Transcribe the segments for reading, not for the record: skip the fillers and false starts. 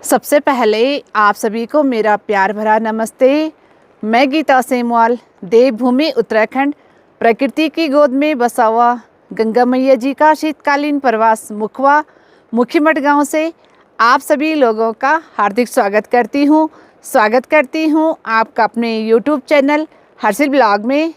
सबसे पहले आप सभी को मेरा प्यार भरा नमस्ते। मैं गीता सेमवाल, देवभूमि उत्तराखंड, प्रकृति की गोद में बसा हुआ गंगा मैया जी का शीतकालीन प्रवास मुखवा मुखीमठ गांव से आप सभी लोगों का हार्दिक स्वागत करती हूं आपका अपने YouTube चैनल हर्षिल ब्लॉग में।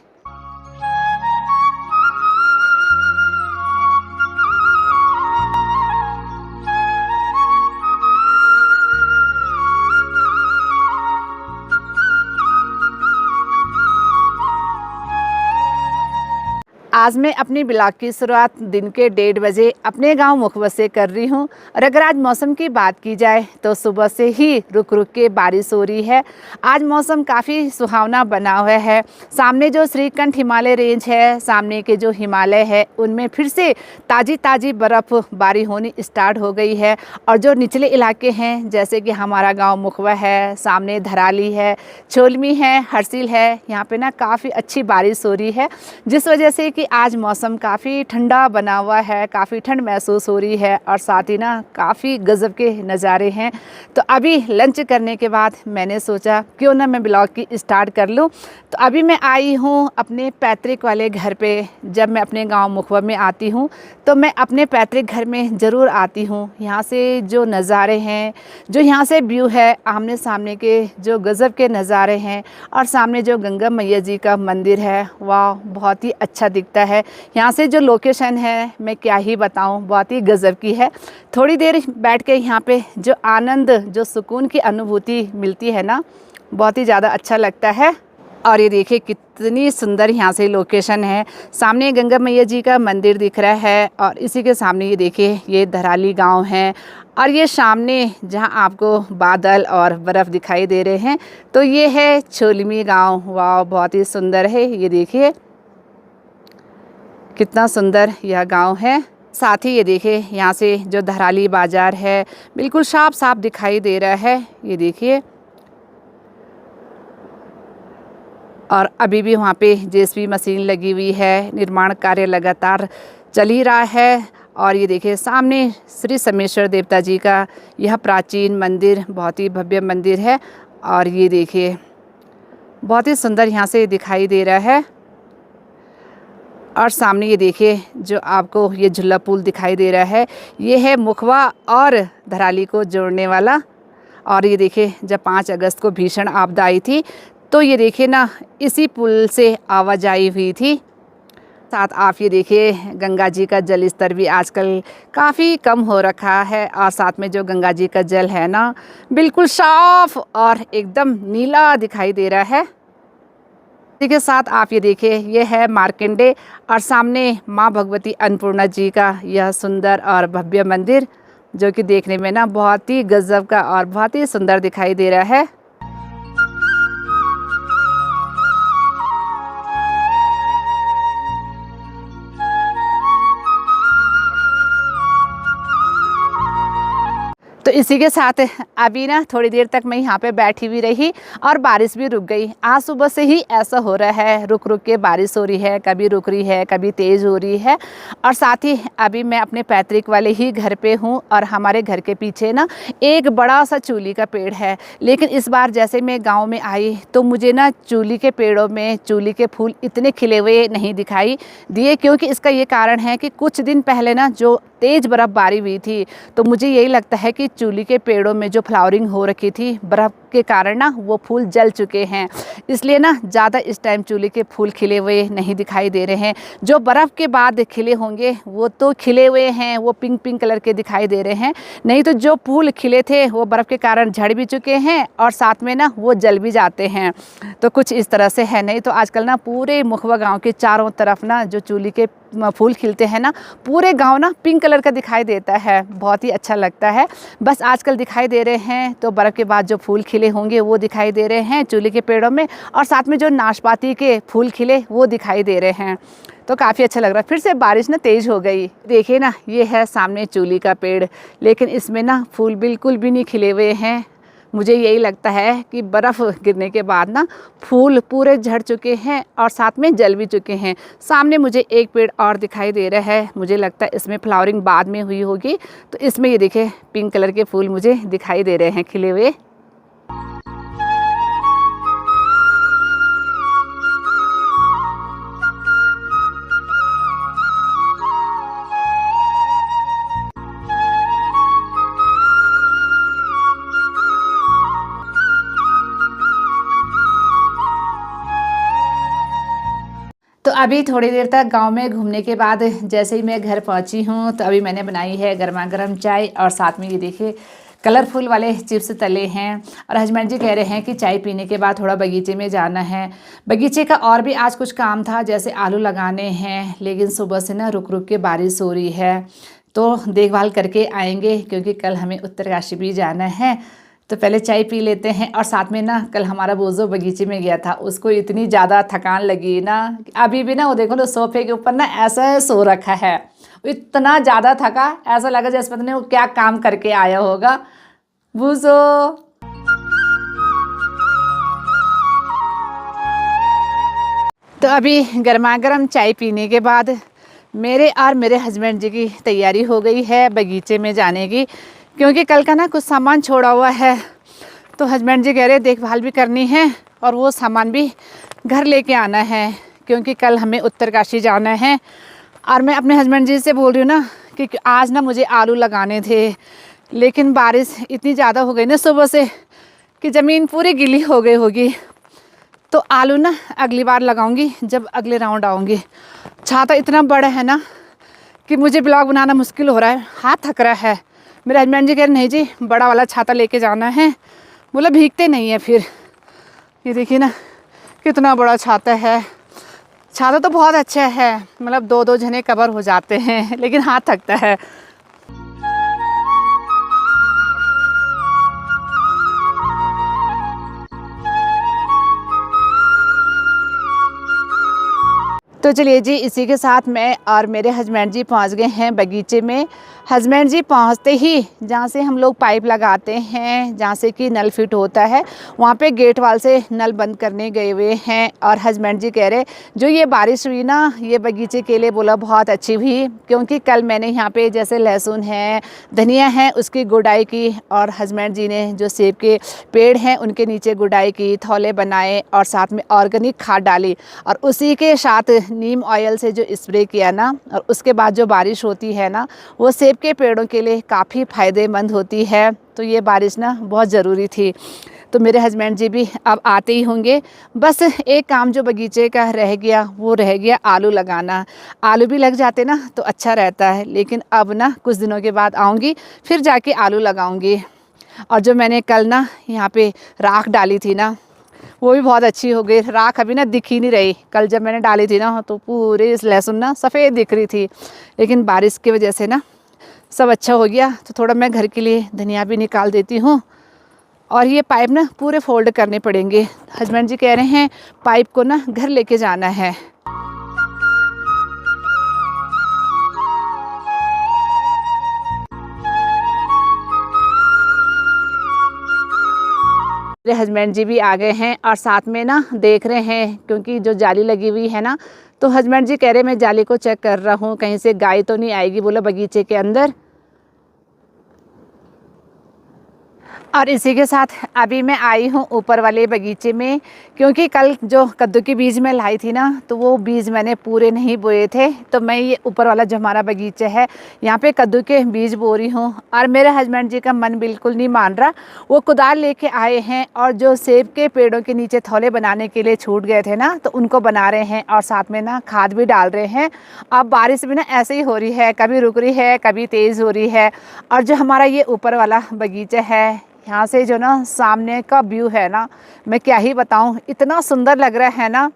आज मैं अपनी ब्लॉग की शुरुआत दिन के 1:30 बजे अपने गांव मुखवा से कर रही हूं। और अगर आज मौसम की बात की जाए तो सुबह से ही रुक रुक के बारिश हो रही है। आज मौसम काफ़ी सुहावना बना हुआ है। सामने जो श्रीकंठ हिमालय रेंज है, सामने के जो हिमालय है, उनमें फिर से ताज़ी बर्फ़बारी होनी स्टार्ट हो गई है। और जो निचले इलाके हैं, जैसे कि हमारा गाँव मुखवा है, सामने धराली है, छोलमी है, हर्षिल है, यहाँ पर ना काफ़ी अच्छी बारिश हो रही है, जिस वजह से कि आज मौसम काफ़ी ठंडा बना हुआ है, काफ़ी ठंड महसूस हो रही है। और साथ ही ना काफ़ी गज़ब के नज़ारे हैं। तो अभी लंच करने के बाद मैंने सोचा क्यों ना मैं ब्लॉग की स्टार्ट कर लूँ। तो अभी मैं आई हूँ अपने पैतृक वाले घर पे। जब मैं अपने गांव मुखवा में आती हूँ तो मैं अपने पैतृक घर में ज़रूर आती हूँ। यहाँ से जो नज़ारे हैं, जो यहाँ से व्यू है, आमने सामने के जो गज़ब के नज़ारे हैं, और सामने जो गंगा मैया जी का मंदिर है, वाह बहुत ही अच्छा दिखता है। यहाँ से जो लोकेशन है मैं क्या ही बताऊँ, बहुत ही गज़ब की है। थोड़ी देर बैठ के यहाँ पे जो आनंद, जो सुकून की अनुभूति मिलती है ना, बहुत ही ज़्यादा अच्छा लगता है। और ये देखिए कितनी सुंदर यहाँ से लोकेशन है। सामने गंगा मैया जी का मंदिर दिख रहा है और इसी के सामने ये देखिए ये धराली गांव है। और ये सामने जहाँ आपको बादल और बर्फ़ दिखाई दे रहे हैं, तो ये है छोलमी गांव। वाह बहुत ही सुंदर है। ये देखिए कितना सुंदर यह गांव है। साथ ही ये देखिए यहाँ से जो धराली बाज़ार है, बिल्कुल साफ साफ दिखाई दे रहा है। ये देखिए, और अभी भी वहाँ पे जेसीबी मशीन लगी हुई है, निर्माण कार्य लगातार चल ही रहा है। और ये देखिए सामने श्री समेश्वर देवता जी का यह प्राचीन मंदिर, बहुत ही भव्य मंदिर है। और ये देखिए बहुत ही सुंदर यहाँ से दिखाई दे रहा है। और सामने ये देखिए जो आपको ये झूला पुल दिखाई दे रहा है, ये है मुखवा और धराली को जोड़ने वाला। और ये देखिए जब 5 अगस्त को भीषण आपदा आई थी, तो ये देखिए ना इसी पुल से आवाजाही हुई थी। साथ आप ये देखिए गंगा जी का जल स्तर भी आजकल काफ़ी कम हो रखा है। और साथ में जो गंगा जी का जल है ना, बिल्कुल साफ और एकदम नीला दिखाई दे रहा है। इसी के साथ आप ये देखिए ये है मार्कंडे, और सामने माँ भगवती अन्नपूर्णा जी का यह सुंदर और भव्य मंदिर, जो कि देखने में ना बहुत ही गजब का और बहुत ही सुंदर दिखाई दे रहा है। तो इसी के साथ अभी ना थोड़ी देर तक मैं यहाँ पे बैठी हुई रही और बारिश भी रुक गई। आज सुबह से ही ऐसा हो रहा है, रुक रुक के बारिश हो रही है, कभी रुक रही है, कभी तेज़ हो रही है। और साथ ही अभी मैं अपने पैतृक वाले ही घर पे हूँ, और हमारे घर के पीछे ना एक बड़ा सा चूली का पेड़ है। लेकिन इस बार जैसे मैं गाँव में आई तो मुझे ना चूली के पेड़ों में चूली के फूल इतने खिले हुए नहीं दिखाई दिए, क्योंकि इसका ये कारण है कि कुछ दिन पहले ना जो तेज़ बर्फ़बारी हुई थी, तो मुझे यही लगता है कि चूली के पेड़ों में जो फ्लावरिंग हो रखी थी, बर्फ़ के कारण ना वो फूल जल चुके हैं। इसलिए ना ज़्यादा इस टाइम चूली के फूल खिले हुए नहीं दिखाई दे रहे हैं। जो बर्फ़ के बाद खिले होंगे वो तो खिले हुए हैं, वो पिंक पिंक कलर के दिखाई दे रहे हैं। नहीं तो जो फूल खिले थे वो बर्फ़ के कारण झड़ भी चुके हैं, और साथ में ना वो जल भी जाते हैं। तो कुछ इस तरह से है। नहीं तो आजकल ना पूरे मुखवा गाँव के चारों तरफ ना जो चूली के फूल खिलते हैं ना, पूरे गांव ना पिंक कलर का दिखाई देता है, बहुत ही अच्छा लगता है। बस आजकल दिखाई दे रहे हैं तो बर्फ़ के बाद जो फूल खिले होंगे वो दिखाई दे रहे हैं चूली के पेड़ों में, और साथ में जो नाशपाती के फूल खिले वो दिखाई दे रहे हैं। तो काफ़ी अच्छा लग रहा है। फिर से बारिश ना तेज़ हो गई। देखिए ना ये है सामने चूली का पेड़, लेकिन इसमें ना फूल बिल्कुल भी नहीं खिले हुए हैं। मुझे यही लगता है कि बर्फ़ गिरने के बाद ना फूल पूरे झड़ चुके हैं और साथ में जल भी चुके हैं। सामने मुझे एक पेड़ और दिखाई दे रहा है, मुझे लगता है इसमें फ्लावरिंग बाद में हुई होगी। तो इसमें ये देखिए पिंक कलर के फूल मुझे दिखाई दे रहे हैं खिले हुए। तो अभी थोड़ी देर तक गांव में घूमने के बाद जैसे ही मैं घर पहुंची हूं तो अभी मैंने बनाई है गर्मा गर्म चाय और साथ में ये देखिए कलरफुल वाले चिप्स तले हैं। और हस्बैंड जी कह रहे हैं कि चाय पीने के बाद थोड़ा बगीचे में जाना है। बगीचे का और भी आज कुछ काम था, जैसे आलू लगाने हैं, लेकिन सुबह से ना रुक रुक के बारिश हो रही है तो देखभाल करके आएंगे, क्योंकि कल हमें उत्तरकाशी भी जाना है। तो पहले चाय पी लेते हैं। और साथ में ना कल हमारा बोझो बगीचे में गया था, उसको इतनी ज़्यादा थकान लगी ना, अभी भी ना वो देखो तो सोफे के ऊपर ना ऐसा सो रखा है, इतना ज़्यादा थका, ऐसा लगा जैसे पता नहीं वो क्या काम करके आया होगा। बोझो तो अभी गर्मा गर्म चाय पीने के बाद मेरे और मेरे हस्बैंड जी की तैयारी हो गई है बगीचे में जाने की, क्योंकि कल का ना कुछ सामान छोड़ा हुआ है। तो हस्बैंड जी कह रहे देखभाल भी करनी है और वो सामान भी घर लेके आना है, क्योंकि कल हमें उत्तरकाशी जाना है। और मैं अपने हस्बैंड जी से बोल रही हूँ ना कि आज ना मुझे आलू लगाने थे, लेकिन बारिश इतनी ज़्यादा हो गई ना सुबह से कि ज़मीन पूरी गीली हो गई होगी। तो आलू ना अगली बार लगाऊंगी जब अगले राउंड आऊँगी। छाता इतना बड़ा है ना कि मुझे ब्लॉग बनाना मुश्किल हो रहा है, हाथ थक रहा है। मेरे हस्बैंड जी कह रहे नहीं जी बड़ा वाला छाता लेके जाना है, बोला भीगते नहीं है फिर। ये देखिए ना कितना बड़ा छाता है। छाता तो बहुत अच्छा है, मतलब 2-2 जने कवर हो जाते हैं, लेकिन हाथ थकता है। तो चलिए जी, इसी के साथ मैं और मेरे हस्बैंड जी पहुंच गए हैं बगीचे में। हस्बैंड जी पहुंचते ही जहां से हम लोग पाइप लगाते हैं, जहां से कि नल फिट होता है, वहां पे गेट वाल से नल बंद करने गए हुए हैं। और हस्बैंड जी कह रहे जो ये बारिश हुई ना ये बगीचे के लिए बोला बहुत अच्छी हुई, क्योंकि कल मैंने यहाँ पे जैसे लहसुन है, धनिया है, उसकी गुड़ाई की। और हस्बैंड जी ने जो सेब के पेड़ हैं उनके नीचे गुड़ाई की, थौले बनाए और साथ में ऑर्गेनिक खाद डाली। और उसी के साथ नीम ऑयल से जो स्प्रे किया ना, और उसके बाद जो बारिश होती है ना वो सेब के पेड़ों के लिए काफ़ी फ़ायदेमंद होती है। तो ये बारिश ना बहुत ज़रूरी थी। तो मेरे हस्बैंड जी भी अब आते ही होंगे। बस एक काम जो बगीचे का रह गया वो रह गया आलू लगाना। आलू भी लग जाते ना तो अच्छा रहता है, लेकिन अब ना कुछ दिनों के बाद आऊँगी फिर जाके आलू लगाऊँगी। और जो मैंने कल ना यहाँ पे राख डाली थी ना वो भी बहुत अच्छी हो गई। राख अभी ना दिख ही नहीं रही, कल जब मैंने डाली थी ना तो पूरे इस लहसुन ना सफ़ेद दिख रही थी, लेकिन बारिश की वजह से ना सब अच्छा हो गया। तो थोड़ा मैं घर के लिए धनिया भी निकाल देती हूँ। और ये पाइप ना पूरे फोल्ड करने पड़ेंगे। हस्बैंड जी कह रहे हैं पाइप को ना घर लेके जाना है। मेरे हस्बैंड जी भी आ गए हैं और साथ में ना देख रहे हैं, क्योंकि जो जाली लगी हुई है ना, तो हस्बैंड जी कह रहे मैं जाली को चेक कर रहा हूँ कहीं से गाय तो नहीं आएगी बोला बगीचे के अंदर। और इसी के साथ अभी मैं आई हूँ ऊपर वाले बगीचे में, क्योंकि कल जो कद्दू के बीज मैं लाई थी ना तो वो बीज मैंने पूरे नहीं बोए थे। तो मैं ये ऊपर वाला जो हमारा बगीचा है यहाँ पे कद्दू के बीज बो रही हूँ। और मेरे हस्बैंड जी का मन बिल्कुल नहीं मान रहा, वो कुदाल लेके आए हैं और जो सेब के पेड़ों के नीचे थौले बनाने के लिए छूट गए थे ना तो उनको बना रहे हैं और साथ में ना खाद भी डाल रहे हैं। अब बारिश भी ना ऐसे ही हो रही है, कभी रुक रही है कभी तेज़ हो रही है। और जो हमारा ये ऊपर वाला बगीचा है, यहाँ से जो ना सामने का व्यू है ना, मैं क्या ही बताऊँ, इतना सुंदर लग रहा है ना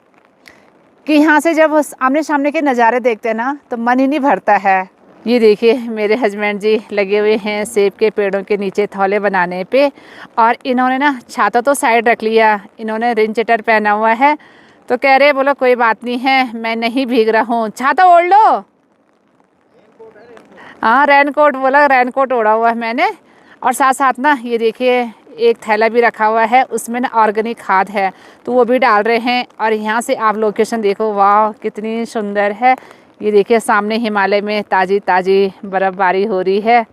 कि यहाँ से जब आमने सामने के नज़ारे देखते हैं ना तो मन ही नहीं भरता है। ये देखिए मेरे हस्बैंड जी लगे हुए हैं सेब के पेड़ों के नीचे थौले बनाने पे। और इन्होंने ना छाता तो साइड रख लिया, इन्होंने रेन चटर पहना हुआ है। तो कह रहे बोलो कोई बात नहीं है, मैं नहीं भीग रहा हूँ, छाता ओढ़ लो। हाँ रेनकोट बोला, रेनकोट ओढ़ा हुआ है मैंने। और साथ साथ ना ये देखिए एक थैला भी रखा हुआ है, उसमें ना ऑर्गेनिक खाद है तो वो भी डाल रहे हैं। और यहाँ से आप लोकेशन देखो, वाह कितनी सुंदर है। ये देखिए सामने हिमालय में ताज़ी ताज़ी बर्फ़बारी हो रही है।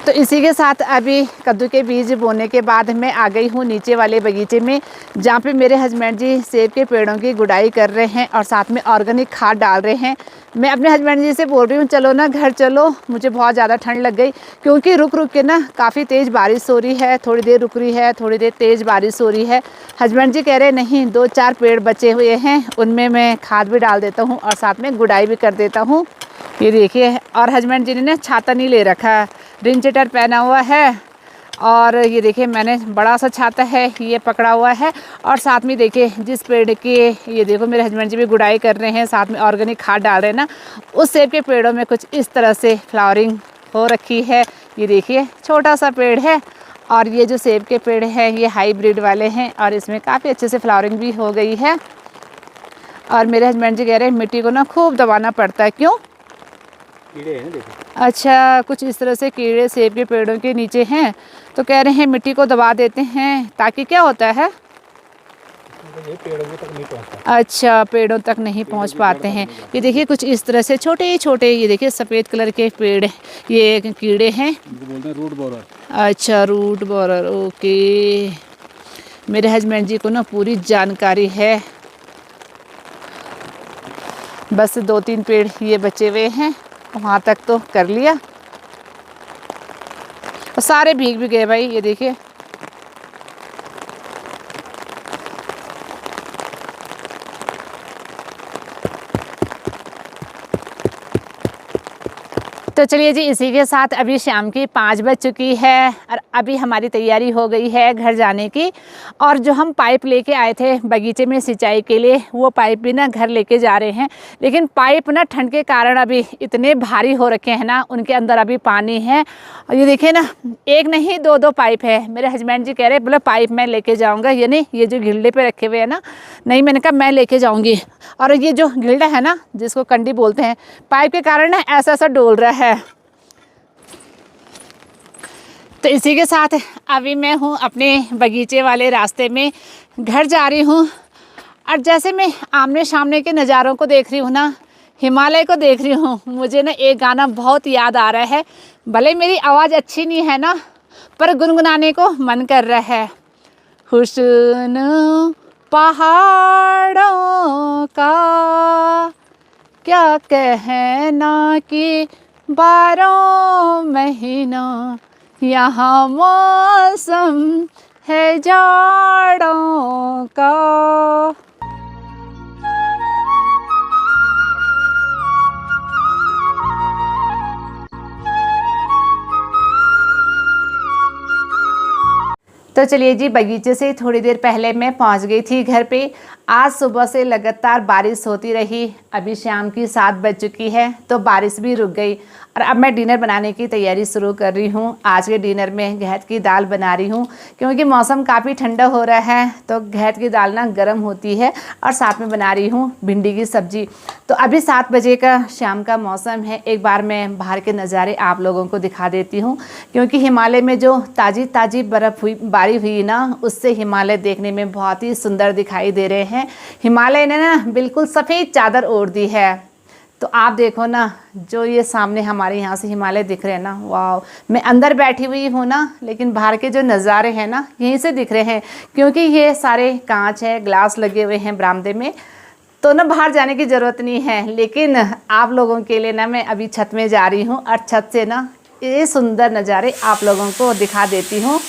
तो इसी के साथ अभी कद्दू के बीज बोने के बाद मैं आ गई हूँ नीचे वाले बगीचे में, जहाँ पे मेरे हस्बैंड जी सेब के पेड़ों की गुड़ाई कर रहे हैं और साथ में ऑर्गेनिक खाद डाल रहे हैं। मैं अपने हस्बैंड जी से बोल रही हूँ चलो ना घर चलो, मुझे बहुत ज़्यादा ठंड लग गई, क्योंकि रुक रुक के ना काफ़ी तेज़ बारिश हो रही है, थोड़ी देर रुक रही है, थोड़ी देर तेज़ बारिश हो रही है। हस्बैंड जी कह रहे नहीं 2-4 पेड़ बचे हुए हैं, उनमें मैं खाद भी डाल देता हूँ और साथ में गुड़ाई भी कर देता हूँ। ये देखिए, और हस्बैंड जी ने छाता नहीं ले रखा, रेन जैकेट पहना हुआ है। और ये देखिए मैंने बड़ा सा छाता है ये पकड़ा हुआ है। और साथ में देखिए जिस पेड़ के, ये देखो मेरे हस्बैंड जी भी गुड़ाई कर रहे हैं, साथ में ऑर्गेनिक खाद डाल रहे हैं ना, उस सेब के पेड़ों में कुछ इस तरह से फ्लावरिंग हो रखी है। ये देखिए छोटा सा पेड़ है और ये जो सेब के पेड़ हैं ये हाईब्रिड वाले हैं और इसमें काफ़ी अच्छे से फ्लावरिंग भी हो गई है। और मेरे हस्बैंड जी कह रहे हैं मिट्टी को ना खूब दबाना पड़ता है। क्यों? कीड़े हैं देखो। अच्छा, कुछ इस तरह से कीड़े सेब के पेड़ों के नीचे हैं, तो कह रहे हैं मिट्टी को दबा देते हैं ताकि क्या होता है, ये पेड़ों तक नहीं पहुंचता। अच्छा, पेड़ों तक नहीं पहुंच पाते हैं। ये देखिए कुछ इस तरह से छोटे छोटे, ये देखिए सफ़ेद कलर के पेड़, ये कीड़े हैं, बोलते हैं रूट बोरर। अच्छा, रूट बोरर, ओके। मेरे हस्बैंड जी को ना पूरी जानकारी है। बस 2-3 पेड़ ये बचे हुए हैं, वहाँ तक तो कर लिया और सारे भीग भी गए भाई। ये देखिए तो चलिए जी, इसी के साथ अभी शाम की 5 बज चुकी है और अभी हमारी तैयारी हो गई है घर जाने की। और जो हम पाइप लेके आए थे बगीचे में सिंचाई के लिए, वो पाइप भी ना घर लेके जा रहे हैं। लेकिन पाइप ना ठंड के कारण अभी इतने भारी हो रखे हैं ना, उनके अंदर अभी पानी है। और ये देखिए ना, एक नहीं 2-2 पाइप है। मेरे हस्बैंड जी कह रहे बोले पाइप मैं लेके जाऊँगा, यानी ये जो गिल्डे पे रखे हुए हैं ना, नहीं, मैंने कहा मैं लेके जाऊँगी। और ये जो गिल्डा है ना, जिसको कंडी बोलते हैं, पाइप के कारण ना ऐसा ऐसा डोल रहा है। तो इसी के साथ अभी मैं हूँ अपने बगीचे वाले रास्ते में घर जा रही हूँ। और जैसे मैं आमने सामने के नज़ारों को देख रही हूँ ना, हिमालय को देख रही हूँ, मुझे ना एक गाना बहुत याद आ रहा है। भले मेरी आवाज़ अच्छी नहीं है ना, पर गुनगुनाने को मन कर रहा है। हुस्न पहाड़ों का क्या कहना कि 12 महीना यहाँ मौसम है जाड़ों का। तो चलिए जी, बगीचे से थोड़ी देर पहले मैं पहुंच गई थी घर पे। आज सुबह से लगातार बारिश होती रही, अभी शाम की 7 बज चुकी है तो बारिश भी रुक गई। और अब मैं डिनर बनाने की तैयारी शुरू कर रही हूँ। आज के डिनर में घेत की दाल बना रही हूँ, क्योंकि मौसम काफ़ी ठंडा हो रहा है तो घेत की दाल ना गर्म होती है। और साथ में बना रही हूँ भिंडी की सब्ज़ी। तो अभी 7 बजे का शाम का मौसम है। एक बार मैं बाहर के नज़ारे आप लोगों को दिखा देती हूँ, क्योंकि हिमालय में जो ताज़ी ताज़ी बर्फ़ बारी हुई ना, उससे हिमालय देखने में बहुत ही सुंदर दिखाई दे रहे हैं। हिमालय ने ना बिल्कुल सफ़ेद चादर ओढ़ दी है। तो आप देखो ना, जो ये सामने हमारे यहाँ से हिमालय दिख रहे हैं ना, वाह। मैं अंदर बैठी हुई हूँ ना, लेकिन बाहर के जो नज़ारे हैं ना यहीं से दिख रहे हैं, क्योंकि ये सारे कांच है, ग्लास लगे हुए हैं बरामदे में, तो ना बाहर जाने की ज़रूरत नहीं है। लेकिन आप लोगों के लिए ना मैं अभी छत में जा रही हूँ और छत से ना ये सुंदर नज़ारे आप लोगों को दिखा देती हूँ।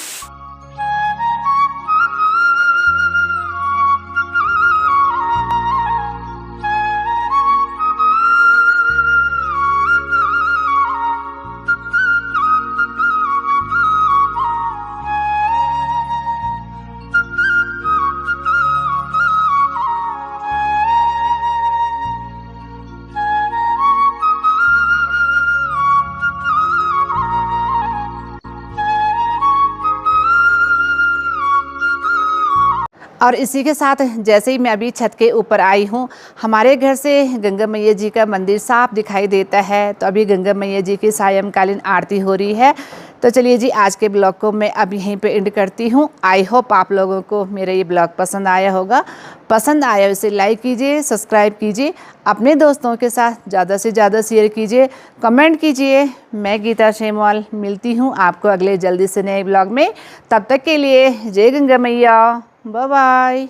और इसी के साथ जैसे ही मैं अभी छत के ऊपर आई हूँ, हमारे घर से गंगा मैया जी का मंदिर साफ दिखाई देता है। तो अभी गंगा मैया जी की सायंकालीन आरती हो रही है। तो चलिए जी, आज के ब्लॉग को मैं अब यहीं पे एंड करती हूँ। आई होप आप लोगों को मेरा ये ब्लॉग पसंद आया होगा। पसंद आया इसे लाइक कीजिए, सब्सक्राइब कीजिए, अपने दोस्तों के साथ ज़्यादा से ज़्यादा शेयर कीजिए, कमेंट कीजिए। मैं गीता शेमवाल मिलती हूँ आपको अगले जल्दी से नए ब्लॉग में। तब तक के लिए जय गंगा मैया, बाय बाय।